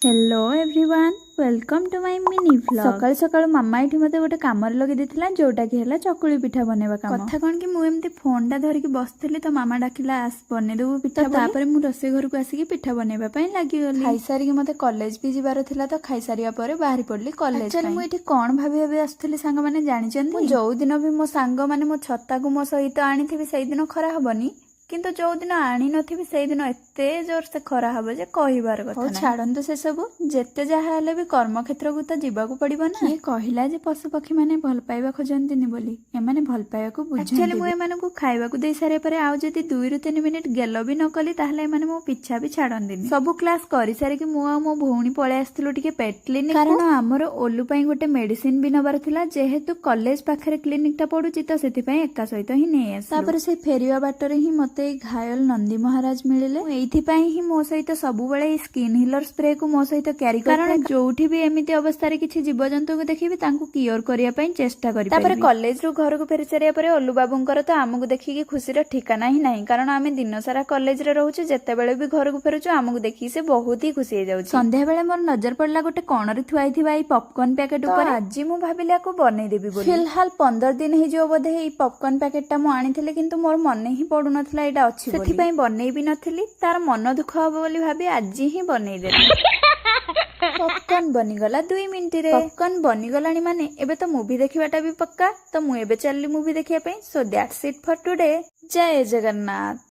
Hello everyone welcome to my mini vlog. सकाळ सकाळ मामा एठी मते गोटे कामर लगे देथिला जोटा कि हला चकुली पिठा बनेबा काम। कथा कोन कि मु एमती फोन टा धरि कि बसथिली तो मामा डाकिला आस बने देबो पिठा। तापर मु रोसे घर को आसी कि पिठा बनेबा पई लागि गली। खाई सारी कि मते कॉलेज भी जिबार थिला तो खाई सारिया परे बाहरी पडली कॉलेज। चल मु एठी कोन भाबी भाबी आस्थली सांग माने जानि चंदी मु जो दिन भी मो सांग माने मो छत्ता को मो सहित आनिथिबी सेई दिन खरा हबनी किंतु जो दिन आनी नथिबी सेई दिन एते जोर से खरा हबो जे कहिबार कथा नै। छाडंतु से सब जेते जहा हेले भी कर्म क्षेत्र को तो जीवाकू पड़िबो ना। ये कहिला जे पशु पक्षी माने भल पाइबा खोजंतिनी बोली एमाने भल पाइबा को बुझंती। एक्चुअली मु एमाने को खाइबा को देई सारे परे आउ जति 2 रु 3 मिनिट गेलो भी न कली ताहले एमाने मो पिछा भी छाडंतिनी। सब क्लास करि सारे कि मु आ मो भौणी पळे आस्थिलु टिके पेट क्लिनिक कारण हमर ओलु पई गोटे मेडिसिन भी नबार थिला जेहेतु कॉलेज पाखरे क्लिनिक टा पडुची तो सेति पई एका सहित ही नै आस। तापर से फेरिया बाटरे ही मते घायल नंदी महाराज मिलिले एथि पई ही मो सहित सबु बेले स्किन हिलर स्प्रे को मो सहित कैरी कारण जोठी भी एमिति अवस्था रे किछि जीवजंतु को देखिबी तांकू कियर करिया पई चेष्टा करि तापर कॉलेज रु घर को फेरि सारिया परे ओलु बाबूंकर तो हमकु देखि कि खुशी रे ठिकाना ही नाही कारण आमे दिन सारा कॉलेज रे रहउछु जेते बेले भी घर को फेरुछु हमकु देखि से बहुत ही खुशी हो जाउछि। संध्या बेले मोर नजर पड़ला गोटे कोण रे थुआई थिबा ई पॉपकॉर्न पैकेट ऊपर आज मु भाबिला को बनै देबी बोली। फिलहाल 15 दिन हे जो बोधे ई पॉपकॉर्न पैकेट टा मु आनिथिले किंतु मोर मने ही पडु नथला एटा अछि बोली सेथि पई बनै भी नथिली तार मन दुख हबो बोली भाबी आज ही बनै देली। पॉपकॉर्न बनीगला 2 मिनिट रे। पॉपकॉर्न बनीगलानी माने एबे तो मूवी देखिबाटा भी पक्का तो मु एबे चलली मूवी देखिया पई। So that's it for today. जय जगन्नाथ।